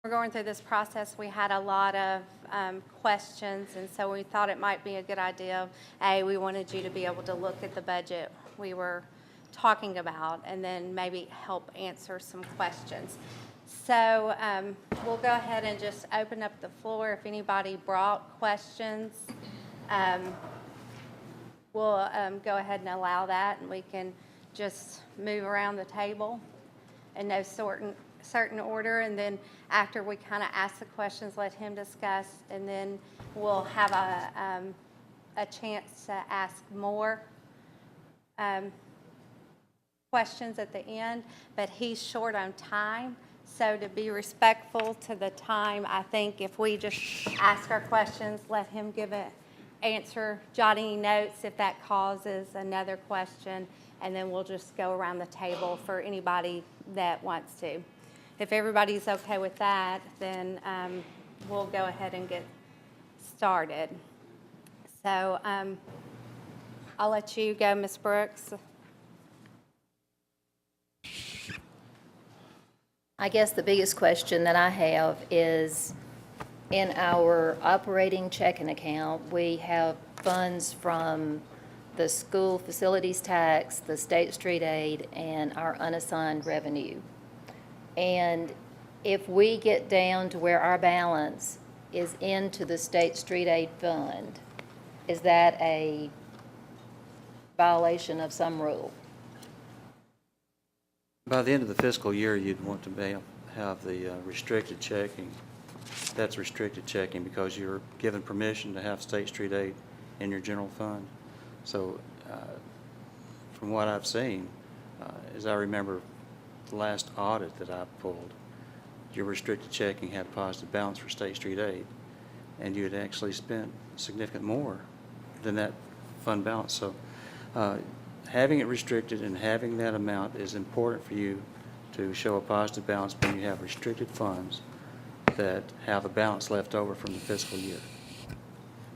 We're going through this process. We had a lot of questions, and so we thought it might be a good idea. We wanted you to be able to look at the budget we were talking about and then maybe help answer some questions. So we'll go ahead and just open up the floor. If anybody brought questions, we'll go ahead and allow that, and we can just move around the table in no certain order, and then after we kind of ask the questions, let him discuss, and then we'll have a chance to ask more questions at the end, but he's short on time. So to be respectful to the time, I think if we just ask our questions, let him give an answer, jot any notes if that causes another question, and then we'll just go around the table for anybody that wants to. If everybody's okay with that, then we'll go ahead and get started. So I'll let you go, Ms. Brooks. I guess the biggest question that I have is, in our operating checking account, we have funds from the school facilities tax, the state street aid, and our unassigned revenue. And if we get down to where our balance is into the state street aid fund, is that a violation of some rule? By the end of the fiscal year, you'd want to have the restricted checking. That's restricted checking because you're given permission to have state street aid in your general fund. So from what I've seen, as I remember the last audit that I pulled, your restricted checking had a positive balance for state street aid, and you had actually spent significant more than that fund balance. So having it restricted and having that amount is important for you to show a positive balance when you have restricted funds that have a balance left over from the fiscal year.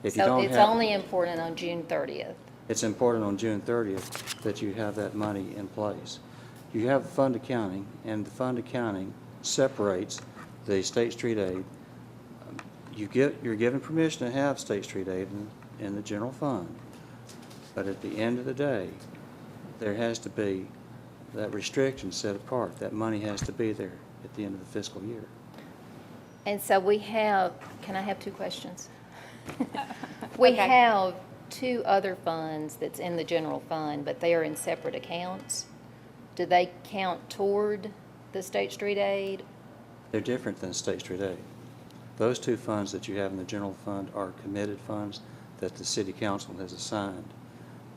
If you So don't it's have, only important on June 30th. it's important on June 30th that you have that money in place. You have fund accounting, and the fund accounting separates the state street aid. You're given permission to have state street aid in the general fund, but at the end of the day, there has to be that restriction set apart. That money has to be there at the end of the fiscal year. And so we have, can I have two questions? We Okay. have two other funds that's in the general fund, but they are in separate accounts. Do they count toward the state street aid? They're different than state street aid. Those two funds that you have in the general fund are committed funds that the city council has assigned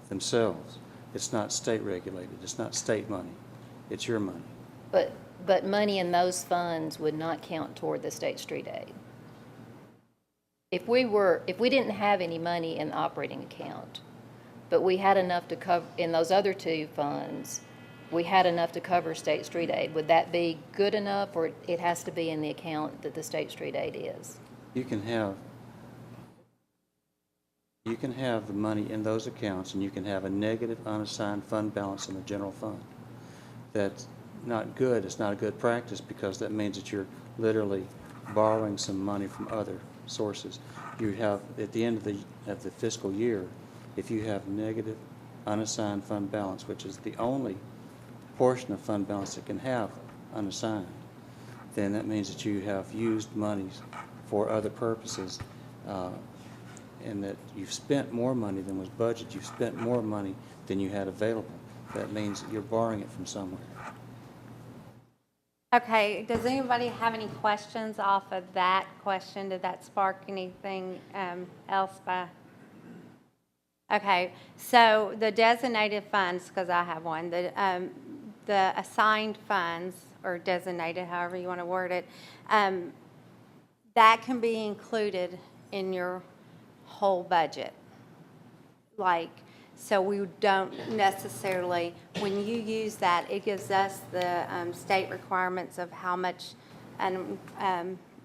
themselves. It's not state regulated. It's not state money. It's your money. But money in those funds would not count toward the state street aid. If we didn't have any money in the operating account, but we had enough to cover, in those other two funds, we had enough to cover state street aid, would that be good enough, or it has to be in the account that the state street aid is? You can have the money in those accounts, and you can have a negative unassigned fund balance in the general fund. That's not good. It's not a good practice, because that means that you're literally borrowing some money from other sources. You have, at the end of the fiscal year, if you have negative unassigned fund balance, which is the only portion of fund balance that can have unassigned, then that means that you have used monies for other purposes, and that you've spent more money than was budgeted. You've spent more money than you had available. That means that you're borrowing it from somewhere. Okay, does anybody have any questions off of that question? Did that spark anything else by? Okay, so the designated funds, because I have one, the assigned funds, or designated, however you want to word it, that can be included in your whole budget. Like, so we don't necessarily, when you use that, it gives us the state requirements of how much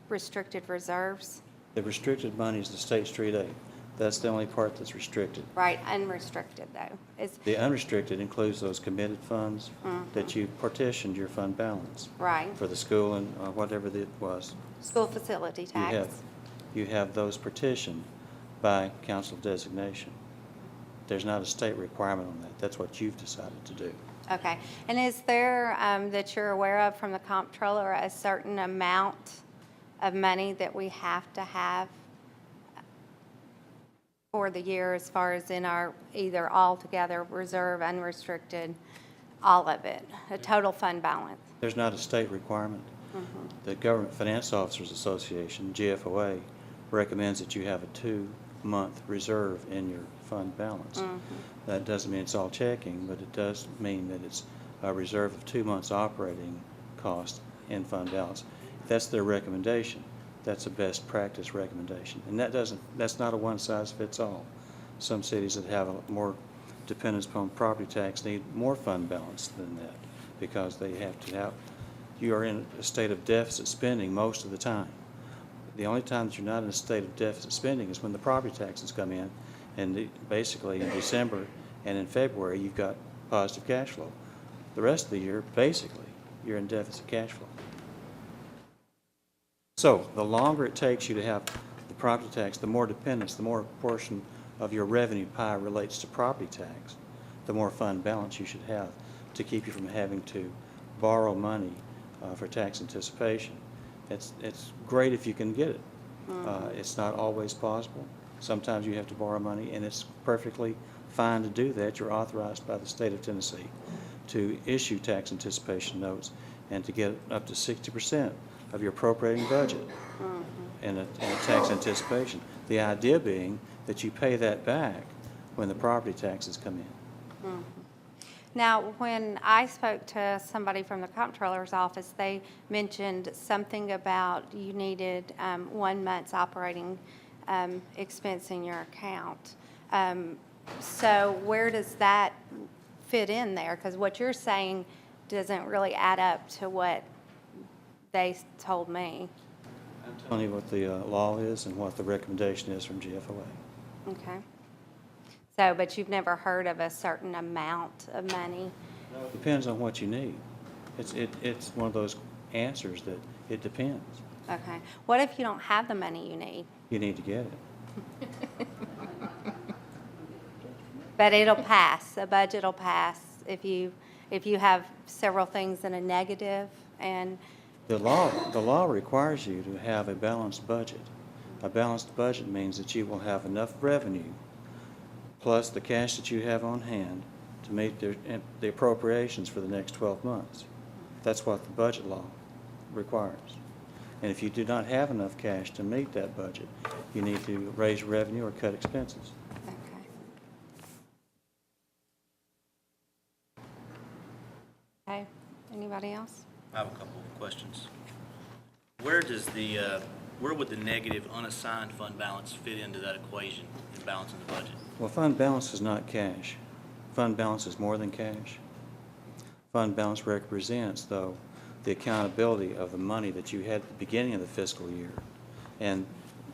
restricted reserves. The restricted money is the state street aid. That's the only part that's restricted. Right, unrestricted though. The unrestricted includes those committed funds that you partitioned your fund balance. Right. For the school and whatever it was. School facility tax. You have those partitioned by council designation. There's not a state requirement on that. That's what you've decided to do. Okay. And is there, that you're aware of from the comptroller, a certain amount of money that we have to have for the year as far as in our either altogether reserve, unrestricted, all of it, a total fund balance? There's not a state requirement. The Government Finance Officers Association, GFOA, recommends that you have a 2-month reserve in your fund balance. That doesn't mean it's all checking, but it does mean that it's a reserve of 2 months operating cost in fund balance. If that's their recommendation, that's a best practice recommendation. And that's not a one-size-fits-all. Some cities that have more dependence upon property tax need more fund balance than that because they have to have, you are in a state of deficit spending most of the time. The only time that you're not in a state of deficit spending is when the property taxes come in, and basically in December and in February you've got positive cash flow. The rest of the year, basically, you're in deficit cash flow. So the longer it takes you to have the property tax, the more dependence, the more portion of your revenue pie relates to property tax, the more fund balance you should have to keep you from having to borrow money for tax anticipation. It's great if you can get it. It's not always possible. Sometimes you have to borrow money, and it's perfectly fine to do that. You're authorized by the state of Tennessee to issue tax anticipation notes and to get up to 60% of your appropriating budget in a tax anticipation. The idea being that you pay that back when the property taxes come in. Now, when I spoke to somebody from the comptroller's office, they mentioned something about you needed 1 month's operating expense in your account. So where does that fit in there? Because what you're saying doesn't really add up to what they told me. I'm telling you what the law is and what the recommendation is from GFOA. Okay. So, but you've never heard of a certain amount of money? No, it depends on what you need. It's one of those answers that it depends. Okay. What if you don't have the money you need? You need to get it. But it'll pass, the budget will pass if you have several things in a negative and. The law requires you to have a balanced budget. A balanced budget means that you will have enough revenue plus the cash that you have on hand to meet the appropriations for the next 12 months. That's what the budget law requires. And if you do not have enough cash to meet that budget, you need to raise revenue or cut expenses. Okay. Okay, anybody else? I have a couple of questions. Where would the negative unassigned fund balance fit into that equation in balancing the budget? Well, fund balance is not cash. Fund balance is more than cash. Fund balance represents, though, the accountability of the money that you had at the beginning of the fiscal year and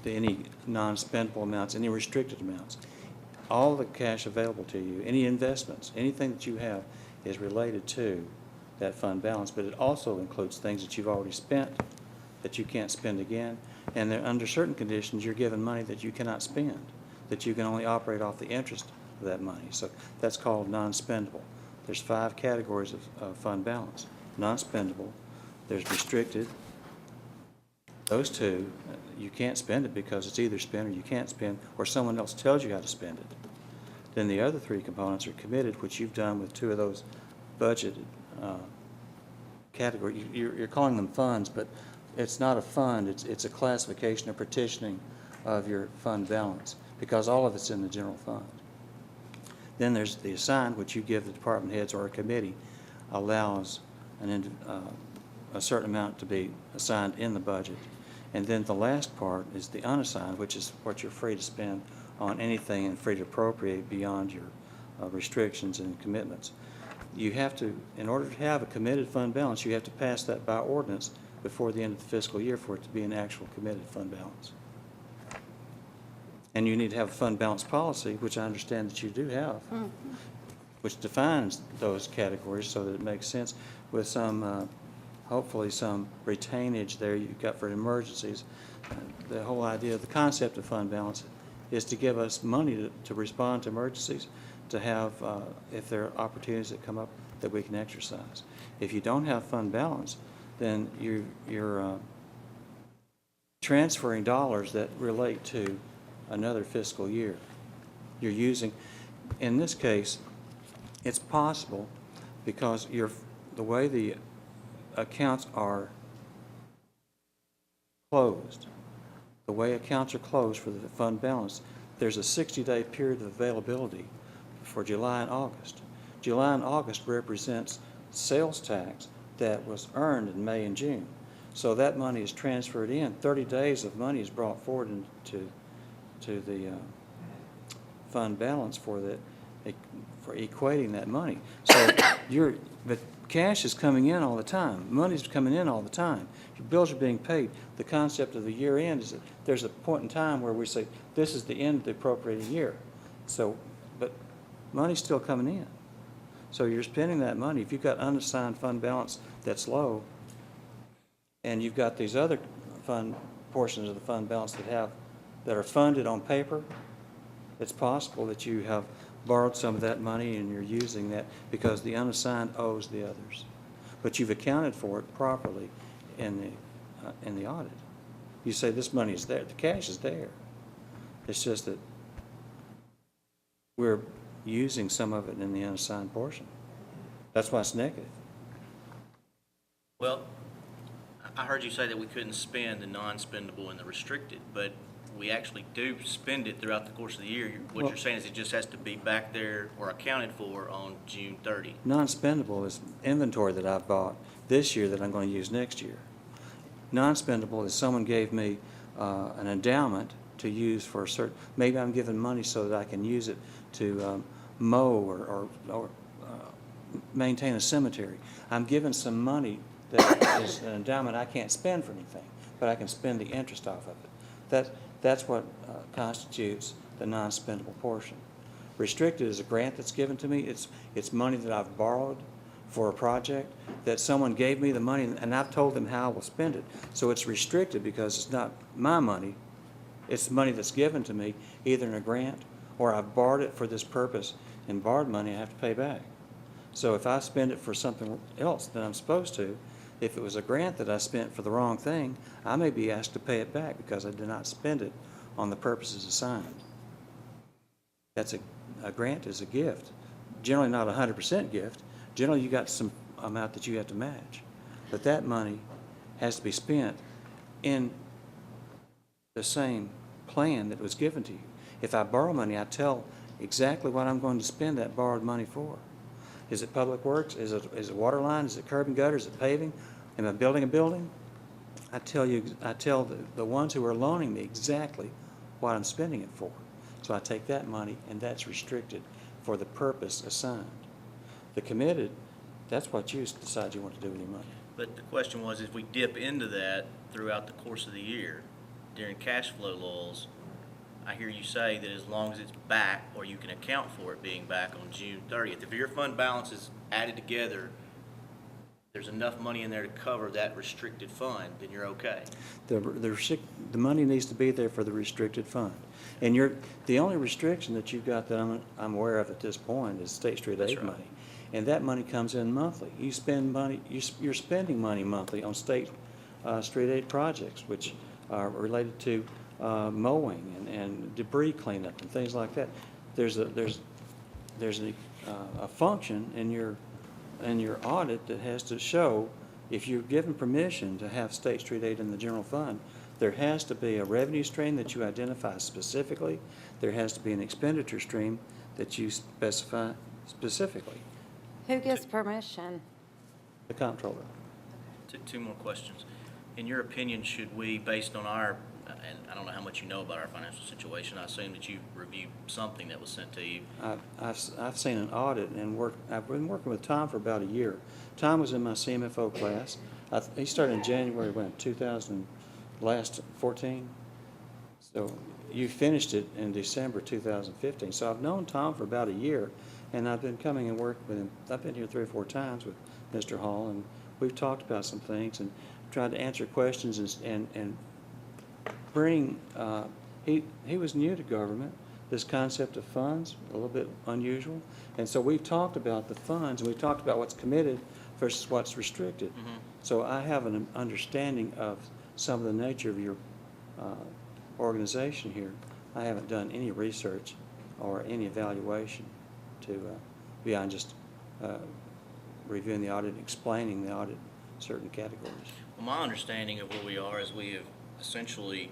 any non-spendable amounts, any restricted amounts. All the cash available to you, any investments, anything that you have is related to that fund balance, but it also includes things that you've already spent that you can't spend again, and under certain conditions you're given money that you cannot spend, that you can only operate off the interest of that money. So that's called non-spendable. There's 5 categories of fund balance. Non-spendable, there's restricted. Those 2, you can't spend it because it's either spent or you can't spend, or someone else tells you how to spend it. Then the other 3 components are committed, which you've done with 2 of those budgeted categories. You're calling them funds, but it's not a fund. It's a classification or partitioning of your fund balance because all of it's in the general fund. Then there's the assigned, which you give the department heads or a committee, allows a certain amount to be assigned in the budget. And then the last part is the unassigned, which is what you're free to spend on anything and free to appropriate beyond your restrictions and commitments. You have to, in order to have a committed fund balance, you have to pass that by ordinance before the end of the fiscal year for it to be an actual committed fund balance. And you need to have a fund balance policy, which I understand that you do have, which defines those categories so that it makes sense with some, hopefully some retainage there you've got for emergencies. The whole idea, the concept of fund balance is to give us money to respond to emergencies, to have, if there are opportunities that come up, that we can exercise. If you don't have fund balance, then you're transferring dollars that relate to another fiscal year. You're using, in this case, it's possible because the way the accounts are closed, the way accounts are closed for the fund balance, there's a 60-day period of availability for July and August. July and August represents sales tax that was earned in May and June. So that money is transferred in. 30 days of money is brought forward into the fund balance for equating that money. So but cash is coming in all the time. Money's coming in all the time. Your bills are being paid. The concept of the year end is that there's a point in time where we say, this is the end of the appropriated year. So, but money's still coming in. So you're spending that money. If you've got unassigned fund balance that's low, and you've got these other portions of the fund balance that are funded on paper, it's possible that you have borrowed some of that money and you're using that because the unassigned owes the others. But you've accounted for it properly in the audit. You say this money is there, the cash is there. It's just that we're using some of it in the unassigned portion. That's why it's negative. Well, I heard you say that we couldn't spend the non-spendable and the restricted, but we actually do spend it throughout the course of the year. What you're saying is it just has to be back there or accounted for on June 30. Non-spendable is inventory that I've bought this year that I'm going to use next year. Non-spendable is someone gave me an endowment to use for a certain, maybe I'm given money so that I can use it to mow or maintain a cemetery. I'm given some money that is an endowment I can't spend for anything, but I can spend the interest off of it. That's what constitutes the non-spendable portion. Restricted is a grant that's given to me. It's money that I've borrowed for a project that someone gave me the money and I've told them how I will spend it. So it's restricted because it's not my money. It's money that's given to me either in a grant or I've borrowed it for this purpose, and borrowed money I have to pay back. So if I spend it for something else than I'm supposed to, if it was a grant that I spent for the wrong thing, I may be asked to pay it back because I did not spend it on the purposes assigned. That's a grant is a gift. Generally not a 100% gift. Generally you got some amount that you have to match. But that money has to be spent in the same plan that was given to you. If I borrow money, I tell exactly what I'm going to spend that borrowed money for. Is it public works? Is it water line? Is it curb and gutter? Is it paving? Am I building a building? I tell the ones who are loaning me exactly what I'm spending it for. So I take that money and that's restricted for the purpose assigned. The committed, that's what you decide you want to do with your money. But the question was, if we dip into that throughout the course of the year, during cash flow laws, I hear you say that as long as it's back, or you can account for it being back on June 30th, if your fund balance is added together, there's enough money in there to cover that restricted fund, then you're okay. The money needs to be there for the restricted fund. And the only restriction that you've got that I'm aware of at this point is State Street Aid money. And that money comes in monthly. You spend money, you're spending money monthly on State Street Aid projects, which are related to mowing and debris cleanup and things like that. There's a function in your audit that has to show if you're given permission to have State Street Aid in the general fund, there has to be a revenue stream that you identify specifically. There has to be an expenditure stream that you specify specifically. Who gives permission? The comptroller. Two more questions. In your opinion, should we, based on our, and I don't know how much you know about our financial situation, I assume that you reviewed something that was sent to you. I've seen an audit and I've been working with Tom for about a year. Tom was in my CMFO class. He started in January, 2014? So you finished it in December 2015. So I've known Tom for about a year, and I've been coming and working with him. I've been here 3 or 4 times with Mr. Hall, and we've talked about some things and tried to answer questions and bring, he was new to government. This concept of funds, a little bit unusual. And so we've talked about the funds, and we've talked about what's committed versus what's restricted. So I have an understanding of some of the nature of your organization here. I haven't done any research or any evaluation to beyond just reviewing the audit and explaining the audit in certain categories. Well, my understanding of where we are is we have essentially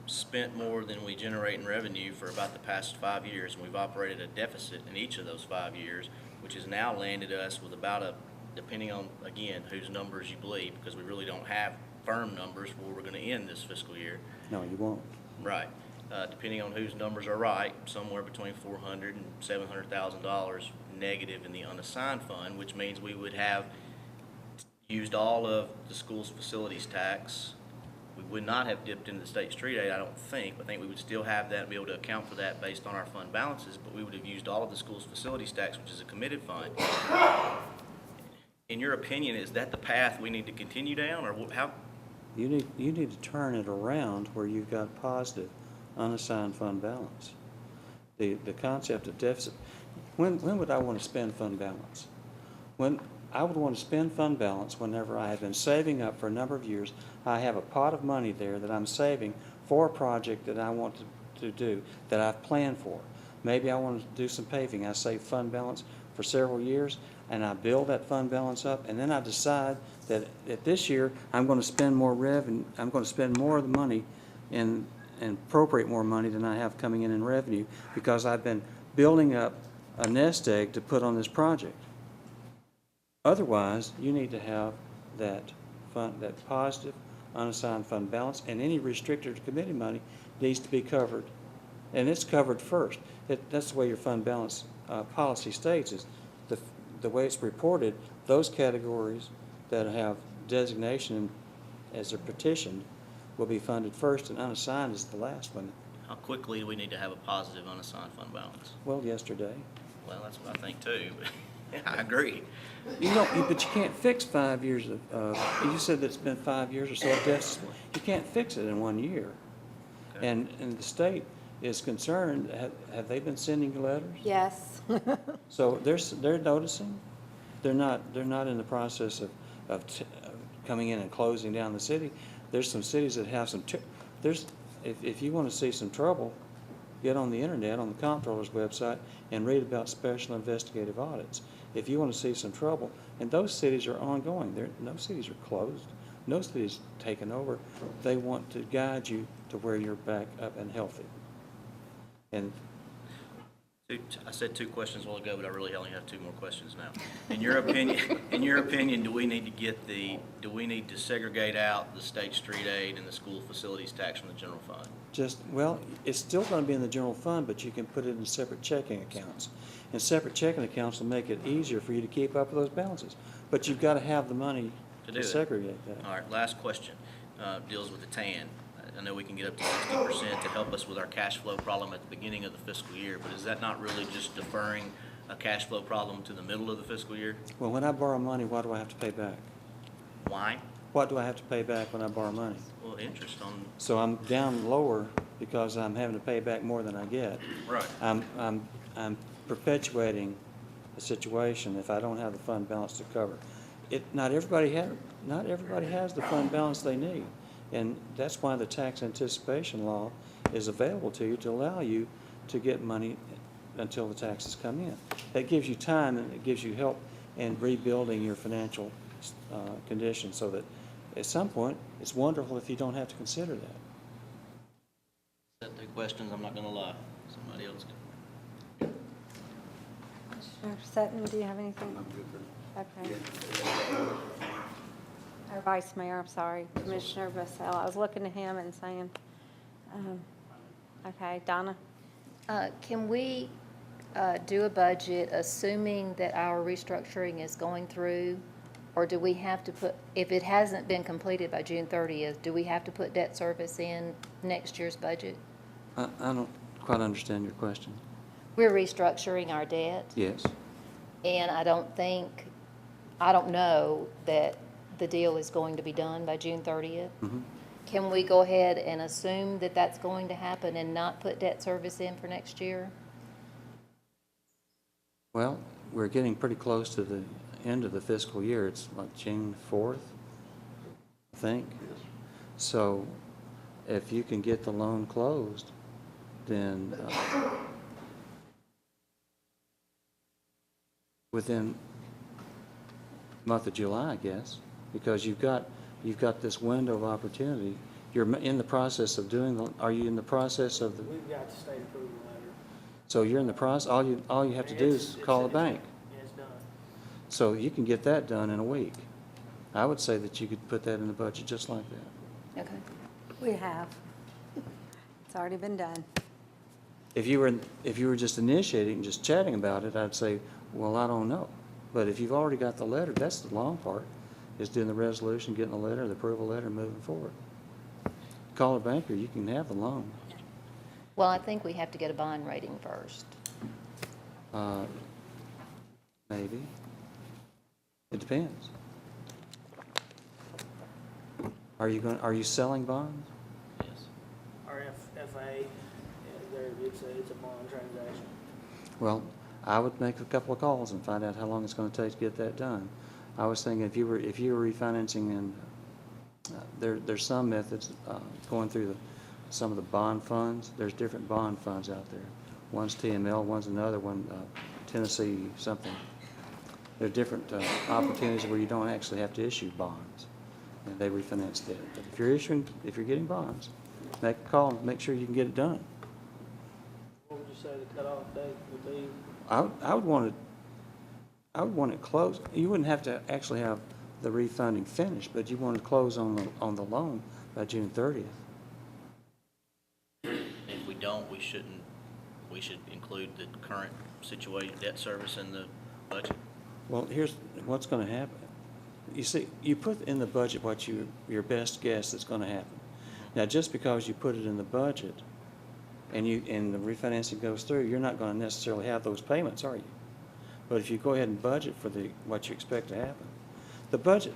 spent more than we generate in revenue for about the past 5 years, and we've operated a deficit in each of those 5 years, which has now landed us with about a, depending on, again, whose numbers you believe, because we really don't have firm numbers for where we're going to end this fiscal year. No, you won't. Right. Depending on whose numbers are right, somewhere between $400,000 and $700,000 negative in the unassigned fund, which means we would have used all of the school's facilities tax. We would not have dipped into the state street aid, I don't think. I think we would still have that and be able to account for that based on our fund balances, but we would have used all of the school's facilities tax, which is a committed fund. In your opinion, is that the path we need to continue down, or how? You need to turn it around where you've got positive unassigned fund balance. The concept of deficit, when would I want to spend fund balance? When I would want to spend fund balance whenever I have been saving up for a number of years. I have a pot of money there that I'm saving for a project that I want to do, that I've planned for. Maybe I want to do some paving. I save fund balance for several years, and I build that fund balance up, and then I decide that this year I'm going to spend more revenue. I'm going to spend more of the money and appropriate more money than I have coming in revenue, because I've been building up a nest egg to put on this project. Otherwise, you need to have that fund, that positive unassigned fund balance, and any restricted or committee money needs to be covered. And it's covered first. That's the way your fund balance policy states, is the way it's reported, those categories that have designation as they're petitioned will be funded first, and unassigned is the last one. How quickly do we need to have a positive unassigned fund balance? Well, yesterday. Well, that's what I think too. I agree. You know, but you can't fix 5 years of, you said that it's been 5 years or so of deficit. You can't fix it in 1 year. Okay. And the state is concerned. Have they been sending you letters? Yes. So they're noticing. They're not in the process of coming in and closing down the city. There's some cities that have some, if you want to see some trouble, get on the internet, on the comptroller's website, and read about special investigative audits. If you want to see some trouble, and those cities are ongoing. No cities are closed. No cities taken over. They want to guide you to where you're back up and healthy. And I said 2 questions a while ago, but I really only have 2 more questions now. In your opinion, do we need to segregate out the state street aid and the school facilities tax from the general fund? well, it's still going to be in the general fund, but you can put it in separate checking accounts. And separate checking accounts will make it easier for you to keep up with those balances. But you've got to have the money to segregate that. All right, last question deals with the TAN. I know we can get up to 60% to help us with our cash flow problem at the beginning of the fiscal year, but is that not really just deferring a cash flow problem to the middle of the fiscal year? Well, when I borrow money, what do I have to pay back? Why? What do I have to pay back when I borrow money? Well, interest on. So I'm down lower because I'm having to pay back more than I get. Right. I'm perpetuating a situation if I don't have the fund balance to cover. Not everybody has the fund balance they need. And that's why the tax anticipation law is available to you, to allow you to get money until the taxes come in. That gives you time, and it gives you help in rebuilding your financial condition, so that at some point, it's wonderful if you don't have to consider that. Set 2 questions, I'm not going to lie. Somebody else can. Commissioner Sutton, do you have anything? Okay. Or Vice Mayor, I'm sorry, Commissioner Vassell. I was looking to him and saying, okay, Donna? Can we do a budget assuming that our restructuring is going through? Or do we have to put, if it hasn't been completed by June 30th, do we have to put debt service in next year's budget? I don't quite understand your question. We're restructuring our debt, Yes. and I don't know that the deal is going to be done by June 30th. Mhm. Can we go ahead and assume that that's going to happen and not put debt service in for next year? Well, we're getting pretty close to the end of the fiscal year. It's like June 4th, I think. So if you can get the loan closed, then within the month of July, I guess, because you've got this window of opportunity. You're in the process of doing the, are you in the process of the, We've got the state approval letter. so you're in the process, all you have to do is call the bank. And it's done. So you can get that done in a week. I would say that you could put that in the budget just like that. Okay. We have. It's already been done. If you were just initiating, just chatting about it, I'd say, well, I don't know. But if you've already got the letter, that's the long part, is doing the resolution, getting the letter, the approval letter, and moving forward. Call a banker, you can have the loan. Well, I think we have to get a bond rating first. Maybe. It depends. Are you selling bonds? Yes. Our FA, it's a bond transaction. Well, I would make a couple of calls and find out how long it's going to take to get that done. I was thinking if you were refinancing, and there's some methods going through some of the bond funds. There's different bond funds out there. One's TML, one's another one, Tennessee something. There are different opportunities where you don't actually have to issue bonds, and they refinance debt. But if you're getting bonds, make a call and make sure you can get it done. What would you say the cutoff date would be? I would want it closed. You wouldn't have to actually have the refunding finished, but you want to close on the loan by June 30th. If we don't, we should include the current situation, debt service in the budget. Well, here's what's going to happen. You see, you put in the budget what your best guess that's going to happen. Now, just because you put it in the budget and the refinancing goes through, you're not going to necessarily have those payments, are you? But if you go ahead and budget for what you expect to happen, the budget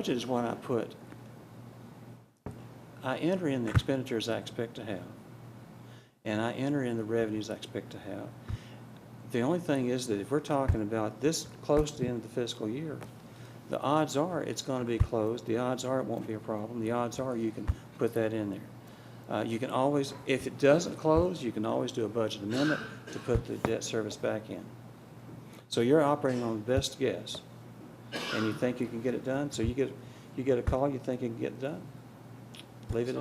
is what I put. I enter in the expenditures I expect to have, and I enter in the revenues I expect to have. The only thing is that if we're talking about this close to the end of the fiscal year, the odds are it's going to be closed. The odds are it won't be a problem. The odds are you can put that in there. You can always, if it doesn't close, you can always do a budget amendment to put the debt service back in. So you're operating on the best guess, and you think you can get it done. So you get a call, you think you can get it done. Leave it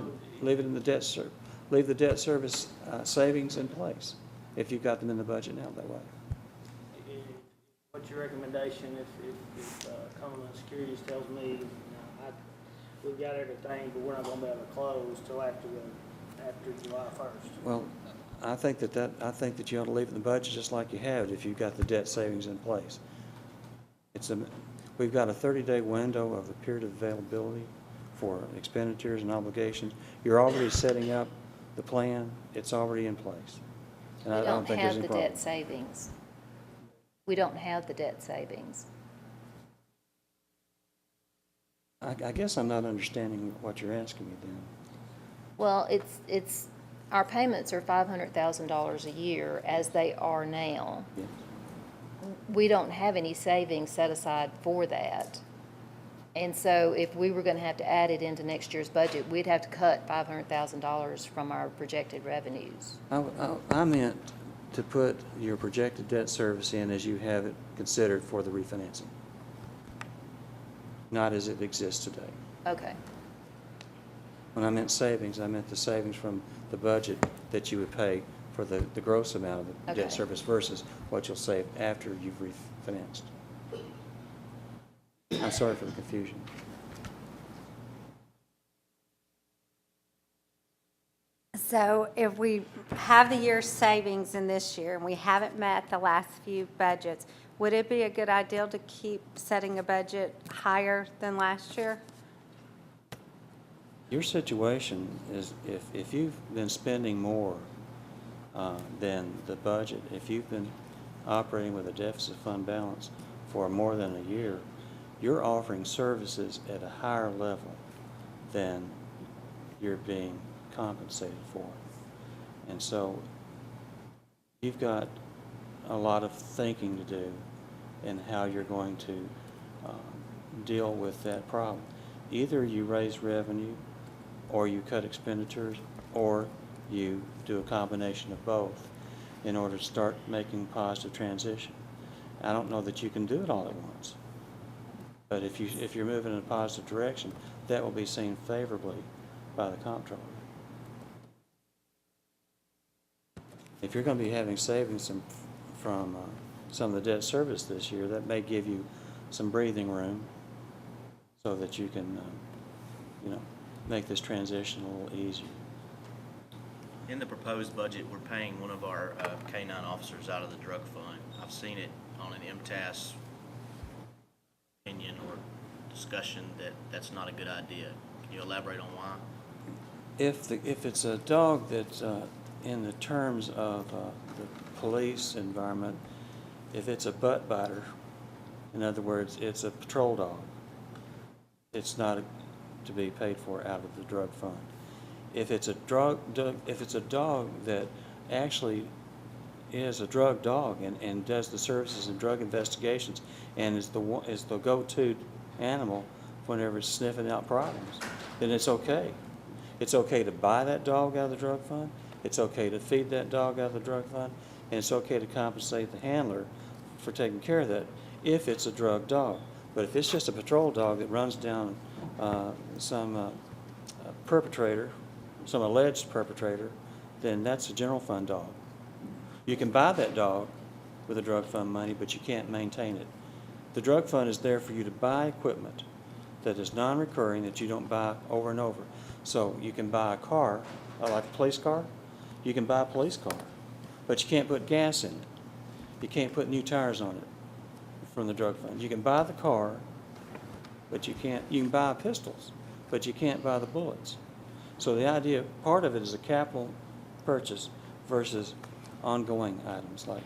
in the debt service. Leave the debt service savings in place if you've got them in the budget now that way. What's your recommendation if Cumberland Securities tells me, we've got everything, but we're not gonna be able to close till after July 1st? Well, I think that you ought to leave it in the budget just like you have it if you've got the debt savings in place. We've got a 30-day window of the period of availability for expenditures and obligations. You're already setting up the plan. It's already in place. And I don't think there's any problem. We don't have the debt savings. We don't have the debt savings. I guess I'm not understanding what you're asking me then. Well, our payments are $500,000 a year as they are now. Yes. We don't have any savings set aside for that. And so if we were going to have to add it into next year's budget, we'd have to cut $500,000 from our projected revenues. I meant to put your projected debt service in as you have it considered for the refinancing, not as it exists today. Okay. When I meant savings, I meant the savings from the budget that you would pay for the gross amount of the debt Okay. service versus what you'll save after you've refinanced. I'm sorry for the confusion. So if we have the year's savings in this year and we haven't met the last few budgets, would it be a good idea to keep setting a budget higher than last year? Your situation is, if you've been spending more than the budget, if you've been operating with a deficit fund balance for more than a year, you're offering services at a higher level than you're being compensated for. And so you've got a lot of thinking to do in how you're going to deal with that problem. Either you raise revenue, or you cut expenditures, or you do a combination of both in order to start making positive transition. I don't know that you can do it all at once, but if you're moving in a positive direction, that will be seen favorably by the comptroller. If you're going to be having savings from some of the debt service this year, that may give you some breathing room so that you can, make this transition a little easier. In the proposed budget, we're paying one of our K-9 officers out of the drug fund. I've seen it on an MTAS opinion or discussion that that's not a good idea. Can you elaborate on why? If it's a dog that's in the terms of the police environment, if it's a butt biter, in other words, it's a patrol dog, it's not to be paid for out of the drug fund. If it's a dog that actually is a drug dog and does the services and drug investigations and is the go-to animal whenever it's sniffing out problems, then it's okay. It's okay to buy that dog out of the drug fund. It's okay to feed that dog out of the drug fund, and it's okay to compensate the handler for taking care of that if it's a drug dog. But if it's just a patrol dog that runs down some perpetrator, some alleged perpetrator, then that's a general fund dog. You can buy that dog with the drug fund money, but you can't maintain it. The drug fund is there for you to buy equipment that is non-recurring, that you don't buy over and over. So you can buy a car, like a police car. You can buy a police car, but you can't put gas in it. You can't put new tires on it from the drug fund. You can buy the car, but you can buy pistols, but you can't buy the bullets. So the idea, part of it is a capital purchase versus ongoing items. Like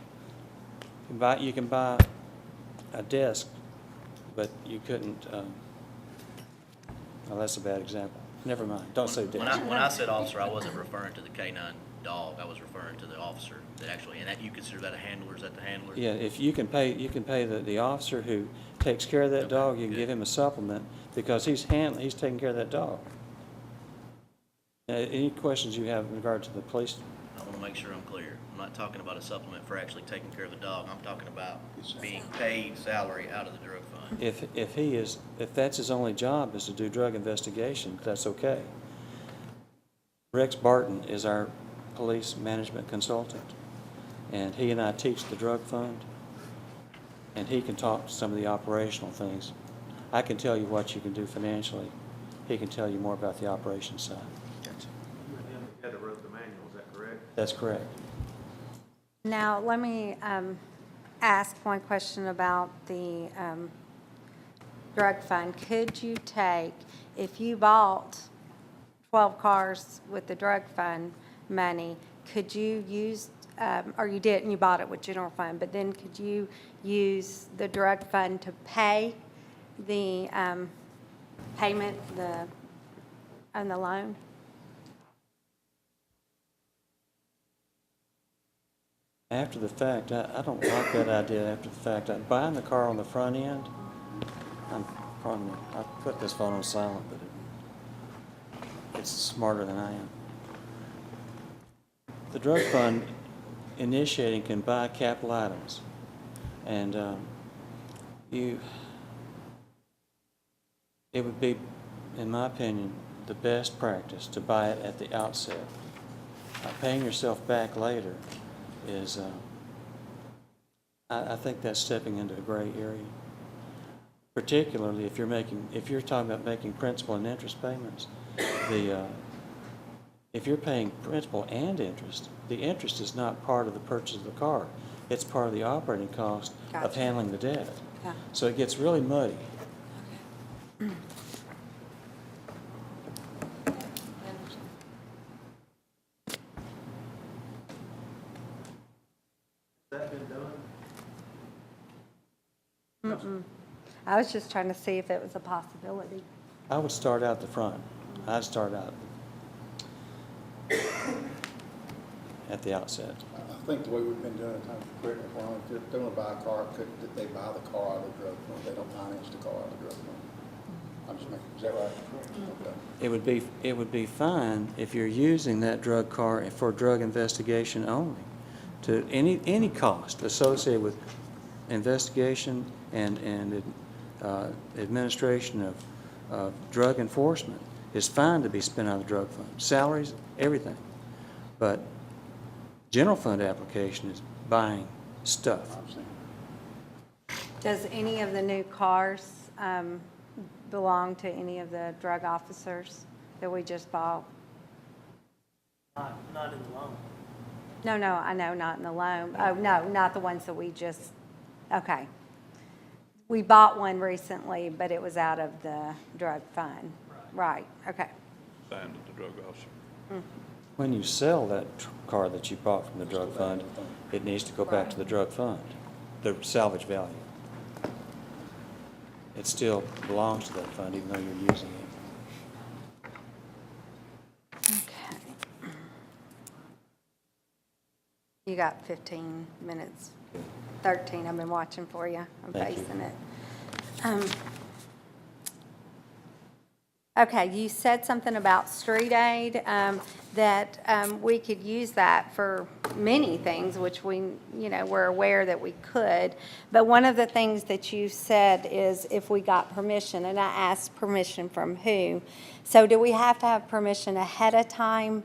you can buy a desk, but you couldn't, well, that's a bad example. Never mind, don't say desk. When I said officer, I wasn't referring to the K-9 dog. I was referring to the officer that actually, and that you consider that a handler? Is that the handler? Yeah, if you can pay the officer who takes care of that dog, you can give him a supplement because he's taking care of that dog. Any questions you have in regard to the police? I want to make sure I'm clear. I'm not talking about a supplement for actually taking care of the dog. I'm talking about being paid salary out of the drug fund. If that's his only job is to do drug investigation, that's okay. Rex Barton is our police management consultant, and he and I teach the drug fund, and he can talk to some of the operational things. I can tell you what you can do financially. He can tell you more about the operations side. You had to wrote the manual, is that correct? That's correct. Now, let me ask one question about the drug fund. Could you take, if you bought 12 cars with the drug fund money, could you use, or you did and you bought it with general fund, but then could you use the drug fund to pay the payment on the loan? After the fact, I don't like that idea after the fact. Buying the car on the front end, pardon me, I put this phone on silent, but it's smarter than I am. The drug fund initiating can buy capital items, and it would be, in my opinion, the best practice to buy it at the outset. Paying yourself back later is, I think that's stepping into a gray area. Particularly if you're talking about making principal and interest payments, if you're paying principal and interest, the interest is not part of the purchase of the car. It's part of the operating cost of Gotcha. handling the debt. Yeah. So it gets really muddy. that been done? Mm-mm. I was just trying to see if it was a possibility. I would start out the front. I'd start out at the outset. I think the way we've been doing it, time for correct me if I'm wrong, if they want to buy a car, they buy the car out of the drug fund, they don't finance the car out of the drug fund. I'm just making, is that right? Okay. It would be fine if you're using that drug car for drug investigation only. To any cost associated with investigation and administration of drug enforcement is fine to be spent out of the drug fund. Salaries, everything. But general fund application is buying stuff. Does any of the new cars belong to any of the drug officers that we just bought? Not in the loan. No, I know, not in the loan. Oh, no, not the ones that we just, okay. We bought one recently, but it was out of the drug fund. Right, okay. Signed with the drug officer. When you sell that car that you bought from the drug fund, it needs to go back to the drug fund, the salvage value. It still belongs to that fund even though you're using it. Okay. You got 15 minutes, 13, I've been watching for you. I'm Thank you. facing it. Okay, you said something about street aid, that we could use that for many things, which we're aware that we could. But one of the things that you said is if we got permission, and I asked permission from who. So do we have to have permission ahead of time?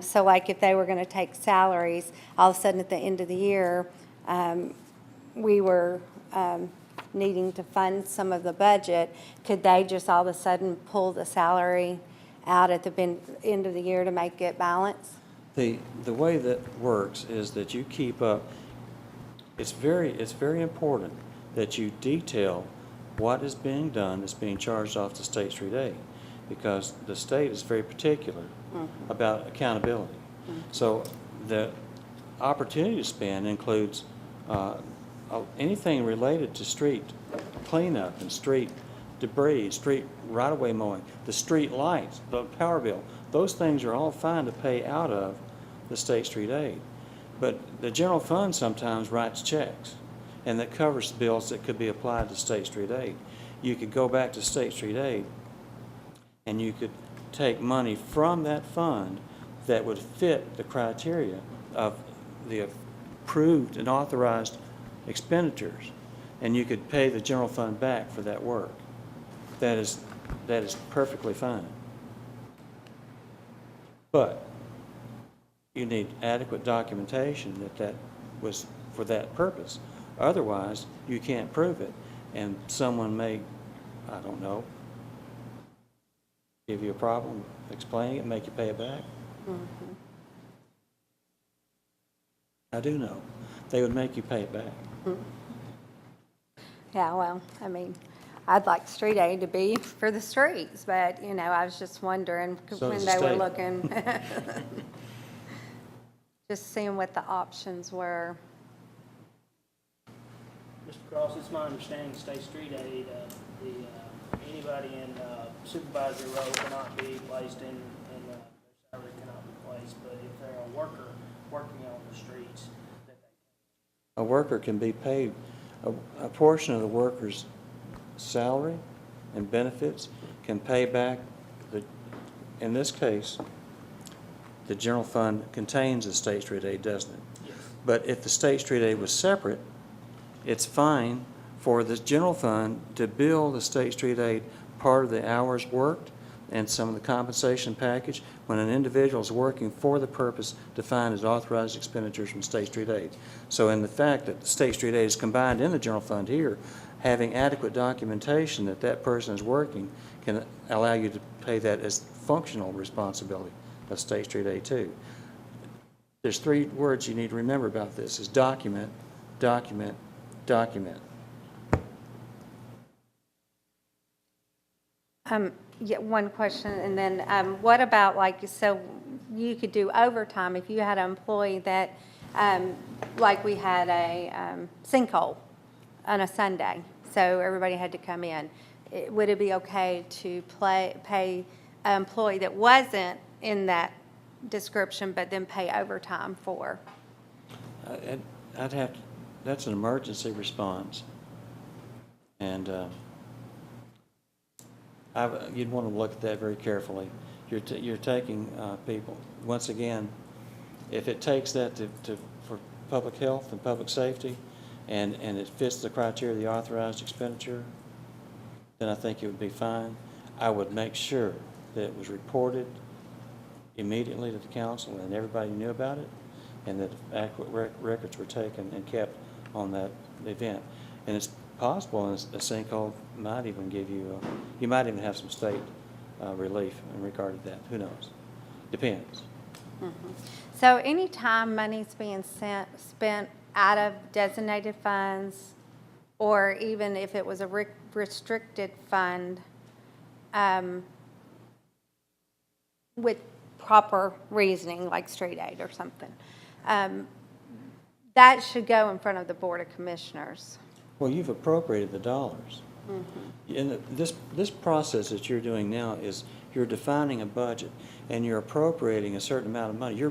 So like if they were going to take salaries, all of a sudden at the end of the year, we were needing to fund some of the budget, could they just all of a sudden pull the salary out at the end of the year to make it balance? The way that works is that you keep up, it's very important that you detail what is being done that's being charged off to State Street Aid, because the state is very particular about accountability. So the opportunity to spend includes anything related to street cleanup and street debris, street right-of-way mowing, the street lights, the power bill. Those things are all fine to pay out of the State Street Aid. But the general fund sometimes writes checks, and that covers bills that could be applied to State Street Aid. You could go back to State Street Aid, and you could take money from that fund that would fit the criteria of the approved and authorized expenditures, and you could pay the general fund back for that work. That is perfectly fine. But you need adequate documentation that was for that purpose. Otherwise, you can't prove it, and someone may, I don't know, give you a problem explaining it, make you pay it back. I do know. They would make you pay it back. Yeah, well, I mean, I'd like street aid to be for the streets, but, I was just wondering So when does they the were state. looking. Just seeing what the options were. Mr. Cross, it's my understanding State Street Aid, anybody in supervisory role cannot be placed in their salary cannot be placed, but if they're a worker working on the streets, that they A worker can be paid, a portion of the worker's salary and benefits can pay back, in this case, the general fund contains the State Street Aid, doesn't it? Yes. But if the State Street Aid was separate, it's fine for the general fund to bill the State Street Aid part of the hours worked and some of the compensation package when an individual is working for the purpose defined as authorized expenditures from State Street Aid. So in the fact that the State Street Aid is combined in the general fund here, having adequate documentation that that person is working can allow you to pay that as functional responsibility of State Street Aid too. There's 3 words you need to remember about this, is document, document, document. Yeah, one question, and then what about so you could do overtime if you had an employee that Like we had a sinkhole on a Sunday, so everybody had to come in. Would it be okay to pay an employee that wasn't in that description, but then pay overtime for? I'd have to, that's an emergency response. And you'd want to look at that very carefully. You're taking people, once again, if it takes that for public health and public safety, and it fits the criteria of the authorized expenditure, then I think it would be fine. I would make sure that it was reported immediately to the council and everybody knew about it, and that adequate records were taken and kept on that event. And it's possible a sinkhole might even give you, you might even have some state relief in regard to that. Who knows? Depends. So anytime money's being spent out of designated funds, or even if it was a restricted fund, with proper reasoning, like street aid or something, that should go in front of the Board of Commissioners. Well, you've appropriated the dollars. And this process that you're doing now is you're defining a budget and you're appropriating a certain amount of money.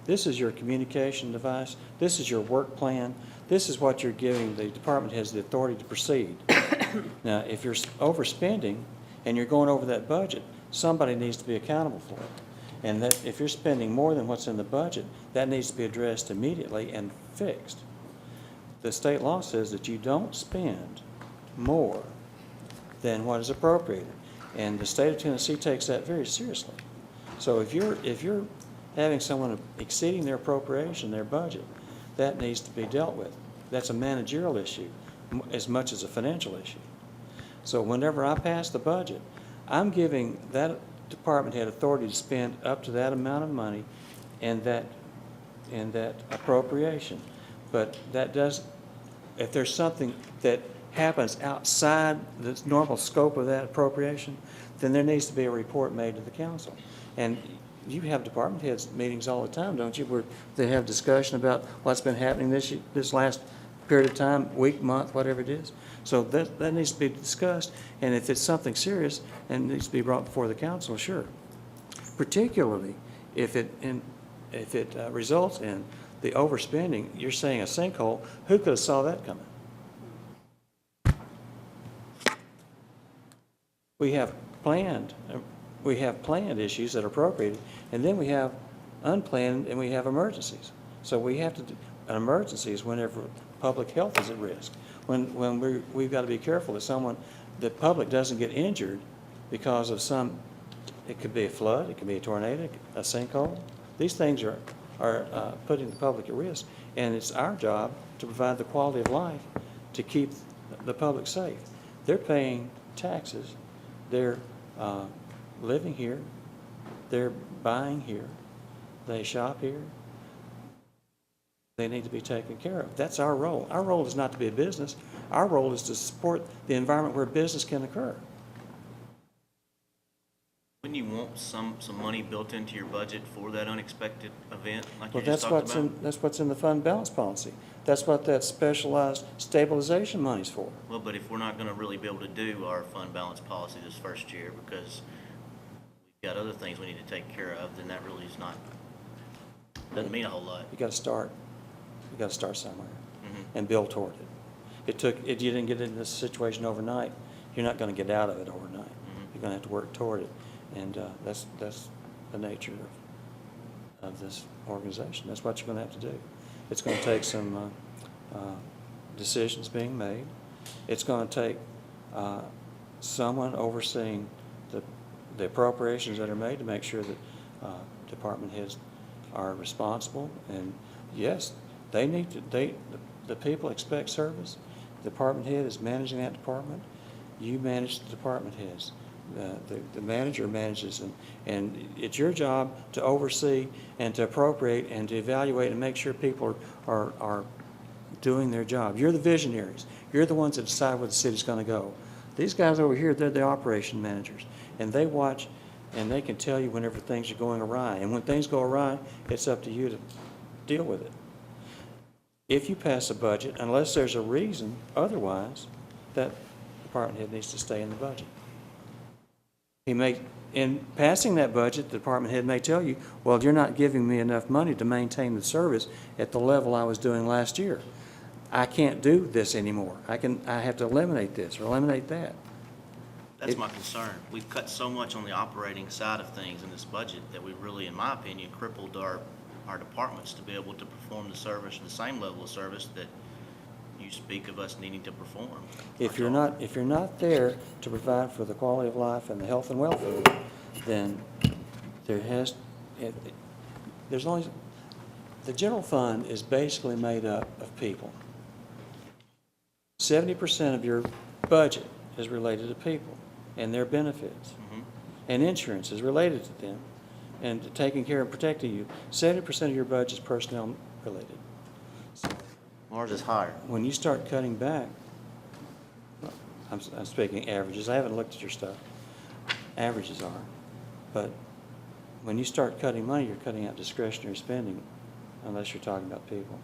This is your communication device. This is your work plan. This is what you're giving the department heads the authority to proceed. Now, if you're overspending and you're going over that budget, somebody needs to be accountable for it. And that if you're spending more than what's in the budget, that needs to be addressed immediately and fixed. The state law says that you don't spend more than what is appropriated, and the state of Tennessee takes that very seriously. So if you're having someone exceeding their appropriation, their budget, that needs to be dealt with. That's a managerial issue as much as a financial issue. So whenever I pass the budget, I'm giving that department head authority to spend up to that amount of money and that appropriation. But that does, if there's something that happens outside the normal scope of that appropriation, then there needs to be a report made to the council. And you have department heads meetings all the time, don't you, where they have discussion about what's been happening this last period of time, week, month, whatever it is. So that needs to be discussed, and if it's something serious and needs to be brought before the council, sure. Particularly if it results in the overspending. You're saying a sinkhole. Who could have saw that coming? We have planned issues that are appropriated, and then we have unplanned, and we have emergencies. So we have to do an emergency is whenever public health is at risk. When we've got to be careful that the public doesn't get injured because of it could be a flood, it could be a tornado, a sinkhole. These things are putting the public at risk, and it's our job to provide the quality of life to keep the public safe. They're paying taxes, they're living here, they're buying here, they shop here. They need to be taken care of. That's our role. Our role is not to be a business. Our role is to support the environment where business can occur. Wouldn't you want some money built into your budget for that unexpected event like Well, you just talked about? that's what's in the fund balance policy. That's what that specialized stabilization money's for. Well, but if we're not going to really be able to do our fund balance policy this first year because we've got other things we need to take care of, then that really doesn't mean a whole lot. You got to start. You got to start somewhere and build toward it. You didn't get into this situation overnight. You're not going to get out of it overnight. You're going to have to work toward it, and that's the nature of this organization. That's what you're going to have to do. It's going to take some decisions being made. It's going to take someone overseeing the appropriations that are made to make sure that department heads are responsible. And yes, the people expect service. The department head is managing that department. You manage the department heads. The manager manages, and it's your job to oversee and to appropriate and to evaluate and make sure people are doing their job. You're the visionaries. You're the ones that decide where the city's going to go. These guys over here, they're the operation managers, and they watch and they can tell you whenever things are going awry. And when things go awry, it's up to you to deal with it. if you pass a budget, unless there's a reason otherwise, that department head needs to stay in the budget. In passing that budget, the department head may tell you, well, you're not giving me enough money to maintain the service at the level I was doing last year. I can't do this anymore. I have to eliminate this or eliminate that. That's my concern. We've cut so much on the operating side of things in this budget that we really, in my opinion, crippled our departments to be able to perform the service, the same level of service that you speak of us needing to perform. If you're not there to provide for the quality of life and the health and welfare, then there's only, the general fund is basically made up of people. 70% of your budget is related to people and their benefits. And insurance is related to them and to taking care and protecting you. 70% of your budget is personnel related. So Ours is higher. when you start cutting back, I'm speaking averages. I haven't looked at your stuff. Averages are. But when you start cutting money, you're cutting out discretionary spending unless you're talking about people.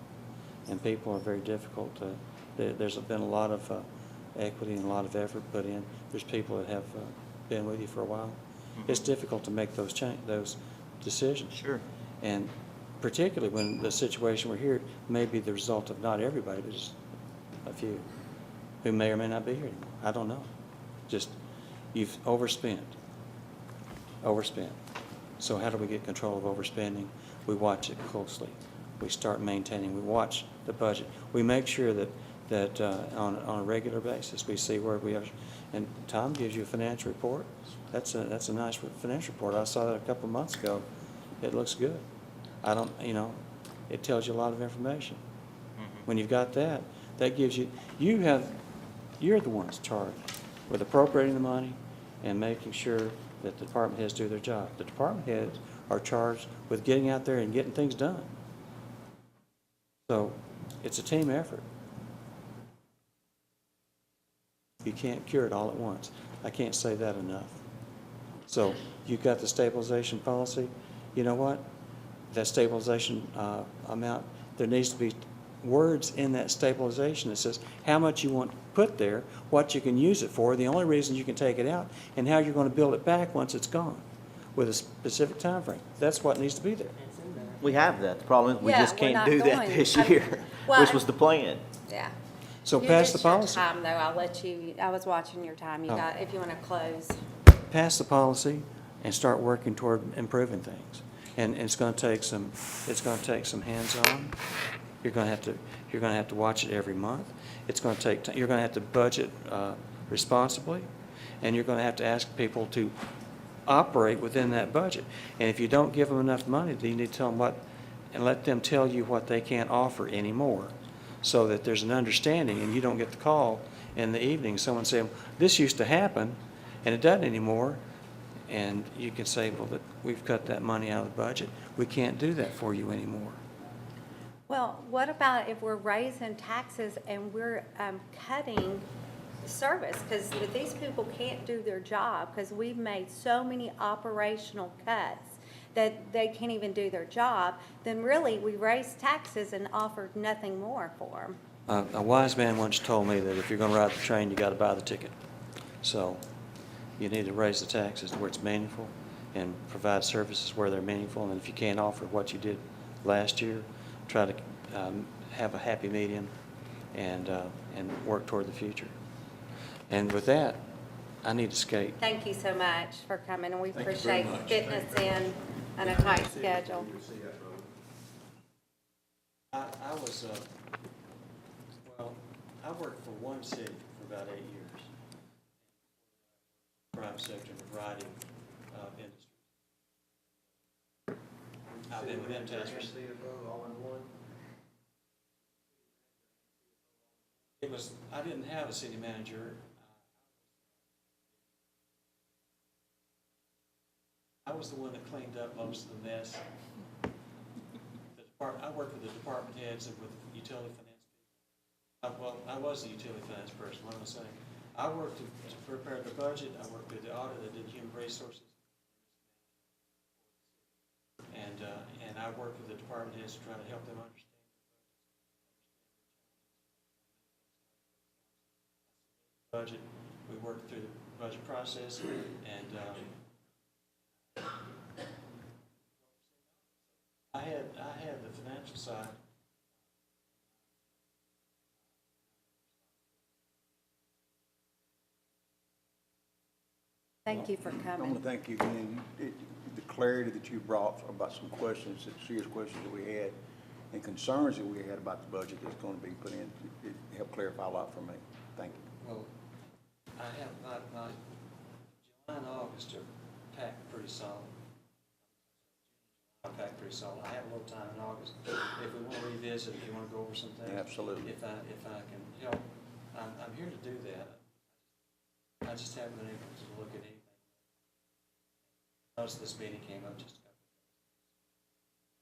And people are very difficult to, there's been a lot of equity and a lot of effort put in. There's people that have been with you for a while. It's difficult to make those decisions. Sure. And particularly when the situation we're here may be the result of not everybody, but just a few who may or may not be here anymore. I don't know. Just, you've overspent. So how do we get control of overspending? We watch it closely. We start maintaining. We watch the budget. We make sure that on a regular basis, we see where we are. And Tom gives you a financial report. That's a nice financial report. I saw that a couple of months ago. It looks good. It tells you a lot of information. When you've got that, that gives you, you're the ones charged with appropriating the money and making sure that the department heads do their job. The department heads are charged with getting out there and getting things done. So it's a team effort. You can't cure it all at once. I can't say that enough. So you've got the stabilization policy. You know what? That stabilization amount, there needs to be words in that stabilization that says how much you want put there, what you can use it for, the only reason you can take it out, and how you're going to build it back once it's gone with a specific time frame. That's what needs to be there. We have that. The problem is we Yeah, just we're can't not do that going- this I mean, year, well, which was the plan. Yeah. So pass the It's your policy. time, though. I'll let you, I was watching your time. You Oh. got, if you want to close. Pass the policy and start working toward improving things. And it's going to take some hands-on. You're going to have to watch it every month. It's going to take you're going to have to budget responsibly, and you're going to have to ask people to operate within that budget. And if you don't give them enough money, then you need to tell them and let them tell you what they can't offer anymore, so that there's an understanding and you don't get the call in the evening, someone saying, this used to happen and it doesn't anymore. And you can say, well, that we've cut that money out of the budget. We can't do that for you anymore. Well, what about if we're raising taxes and we're cutting service? Because if these people can't do their job, because we've made so many operational cuts that they can't even do their job, then really we raised taxes and offered nothing more for them. A wise man once told me that if you're going to ride the train, you got to buy the ticket. So you need to raise the taxes to where it's meaningful and provide services where they're meaningful. And if you can't offer what you did last year, try to have a happy medium and work toward the future. And with that, I need to skate. Thank you so much for coming, and we Thank you very appreciate much. fitting us in on a tight schedule. I was, I worked for one city for about 8 years. Private sector in a variety of industries. I've been with them task force. I didn't have a city manager. I was the one that cleaned up most of the mess. I worked with the department heads and with utility finance people. I was the utility finance person, what am I saying? I worked to prepare the budget. I worked with the auditor that did human resources. And I worked with the department heads to try to help them understand budget. We worked through the budget process, and I had the financial side. Thank you for I want coming. to thank you again. The clarity that you brought about some questions, serious questions that we had, and concerns that we had about the budget that's going to be put in, it helped clarify a lot for me. Thank you. Well, I have my July and August are packed pretty solid. Packed pretty solid. I have a little time in August. If we want to revisit, if you want to go over some things. Absolutely. If I can help, I'm here to do that. I just haven't been able to look at anything. Most of this meeting came up just a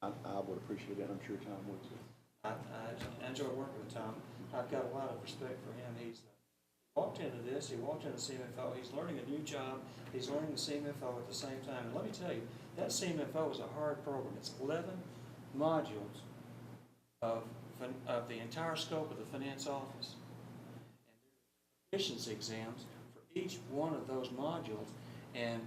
couple. I would appreciate that. I'm sure Tom would too. I enjoy working with Tom. I've got a lot of respect for him. He's walked into this, he walked into CMFO, he's learning a new job, he's learning the CMFO at the same time. And let me tell you, that CMFO is a hard program. It's 11 modules of the entire scope of the finance office. And there are efficiency exams for each one of those modules. And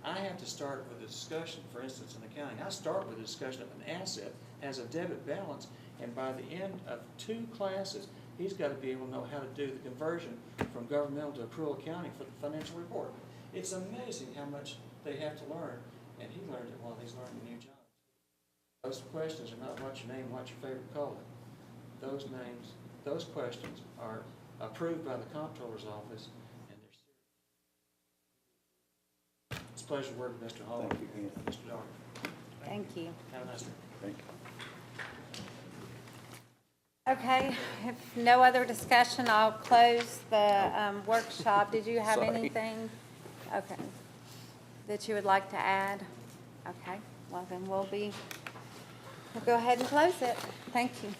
I have to start with a discussion, for instance, in accounting. I start with a discussion of an asset has a debit balance, and by the end of 2 classes, he's got to be able to know how to do the conversion from governmental to accrual accounting for the financial report. It's amazing how much they have to learn, and he learned it while he's learning a new job. Those questions are not what's your name, what's your favorite color. Those questions are approved by the comptroller's office, and they're serious. It's a pleasure working with Mr. Hall. Thank you again. And Mr. Dark. Thank you. Have a nice day. Thank you. Okay, if no other discussion, I'll close the workshop. Did you have Sorry. anything? Okay. That you would like to add? Okay, well then we'll go ahead and close it. Thank you.